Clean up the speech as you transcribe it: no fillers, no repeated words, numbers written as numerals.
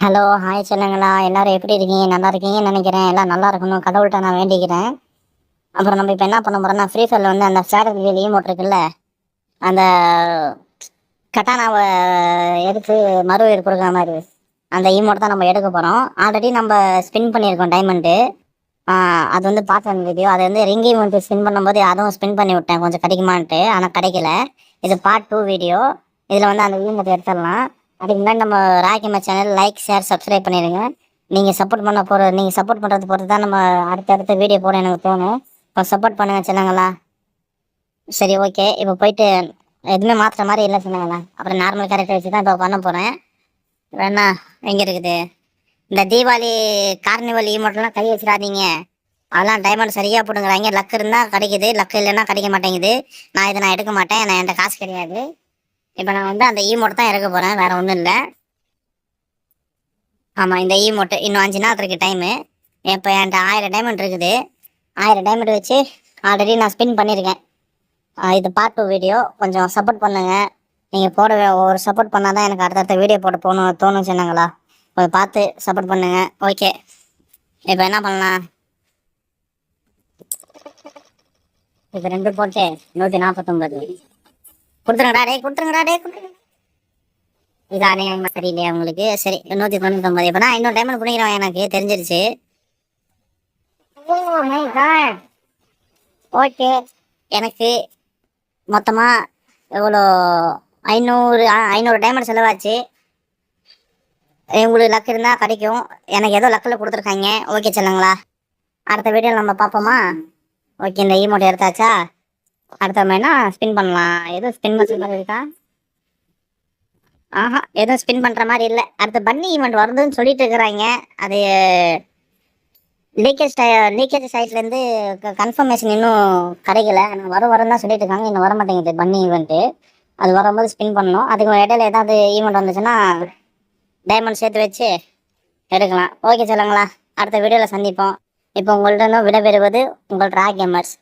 Hello, hi சொல்லுங்களா. எல்லாரும் எப்படி இருக்கீங்க? நல்லா இருக்கீங்கன்னு நினைக்கிறேன். எல்லாம் நல்லா இருக்கணும் கடவுள்கிட்ட நான் வேண்டிக்கிறேன். அப்புறம் நம்ம இப்போ என்ன பண்ண போறோம்னா, ஃப்ரீ ஃபயர்ல வந்து அந்த ஸ்ட்ராட்டஜி ஈமோட் இருக்குல்ல, அந்த கட்டானாவை எடுத்து மறு உயிர் கொடுக்குற மாதிரி அந்த ஈமோட் தான் நம்ம எடுக்க போகிறோம். ஆல்ரெடி நம்ம ஸ்பின் பண்ணியிருக்கோம் டைமண்டு. அது வந்து பார்த்தேன் வீடியோ. அதை வந்து ரிங் ஈமோட் ஸ்பின் பண்ணும்போது அதுவும் ஸ்பின் பண்ணி விட்டேன் கொஞ்சம் கிடைக்குமான்ட்டு. ஆனால் கிடைக்கல. இது பார்ட் 2 வீடியோ. இதில் வந்து அந்த ஈமோட் எடுத்துடலாம். அதுக்கு முன்னாடி நம்ம ராக்கிமா சேனல் லைக் ஷேர் சப்ஸ்கிரைப் பண்ணிடுங்க. நீங்கள் சப்போர்ட் பண்ணுறது பொறுத்து தான் நம்ம அடுத்தடுத்த வீடியோ போட எனக்கு தோணும். இப்போ சப்போர்ட் பண்ணுங்கள் சொன்னாங்களா. சரி, ஓகே. இப்போ போயிட்டு எதுவுமே மாற்றுற மாதிரி இல்லை சொன்னாங்களா. அப்புறம் நார்மல் கேரக்டர் வச்சு தான் இப்போ பண்ண போகிறேன். வேணா எங்கே இருக்குது இந்த தீபாவளி கார்னிவல் ஈமோட்டெல்லாம் கை வச்சிடாதீங்க. அதெல்லாம் டைமண்ட் சரியாக போட்டுங்கிறாங்க. லக்கு இருந்தால் கிடைக்குது, லக்கு இல்லைன்னா கிடைக்க மாட்டேங்குது. நான் எடுக்க மாட்டேன். என்கிட்ட காசு கிடையாது. இப்போ நான் வந்து அந்த ஈமோட் தான் எடுக்க போகிறேன், வேறு ஒன்றும் இல்லை. ஆமாம், இந்த ஈமோட்டு இன்னும் 5 நாள் இருக்குது டைமு. இப்போ என்கிட்ட 1000 டைமண்ட் இருக்குது. 1000 டைமண்ட் வச்சு ஆல்ரெடி நான் ஸ்பின் பண்ணியிருக்கேன். இது பார்ட் 2 வீடியோ. கொஞ்சம் சப்போர்ட் பண்ணுங்கள். நீங்கள் ஒரு சப்போர்ட் பண்ணால் தான் எனக்கு அடுத்தடுத்த வீடியோ போட தோணும் சொன்னாங்களா. கொஞ்சம் பார்த்து சப்போர்ட் பண்ணுங்கள். ஓகே, இப்போ என்ன பண்ணலாம்? இப்போ 2 போட்டு 149 கொடுத்துருங்கடா டே. இது அநேகமாக சரியில்லையா உங்களுக்கு? சரி, 199. இப்போ நான் இன்னொரு டைமண்ட் பண்ணிக்கிறேன், எனக்கு தெரிஞ்சிருச்சு. ஓகே, எனக்கு மொத்தமாக எவ்வளோ 500 டைமண்ட் செலவாச்சு. உங்களுக்கு லக் இருந்தால் கிடைக்கும். எனக்கு ஏதோ லக்கில் கொடுத்துருக்காங்க. ஓகே சொல்லுங்களா. அடுத்த வீடியோவில் நம்ம பார்ப்போமா? ஓகே, இந்த ஈமோட் எடுத்தாச்சா? அடுத்த மாதிரினா ஸ்பின் பண்ணலாம். எதுவும் ஸ்பின் பண்ணுற மாதிரி இருக்கா? எதுவும் ஸ்பின் பண்ணுற மாதிரி இல்லை. அடுத்த பன்னி ஈவெண்ட் வருதுன்னு சொல்லிட்டு இருக்கிறாங்க. அது லீக்கேஜ் சைட்லேருந்து கன்ஃபர்மேஷன் இன்னும் கிடைக்கல. வரும் தான் சொல்லிட்டு இருக்காங்க. இன்னும் வர மாட்டேங்குது பன்னி ஈவெண்ட்டு. அது வரும்போது ஸ்பின் பண்ணணும். அதுக்கு இடையில ஏதாவது ஈவெண்ட் வந்துச்சுன்னா டைமண்ட் சேர்த்து வச்சு எடுக்கலாம். ஓகே சொல்லுங்களா. அடுத்த வீடியோவில் சந்திப்போம். இப்போ உங்கள்ட்ட விடைபெறுவது உங்கள் ரா கேமர்ஸ்.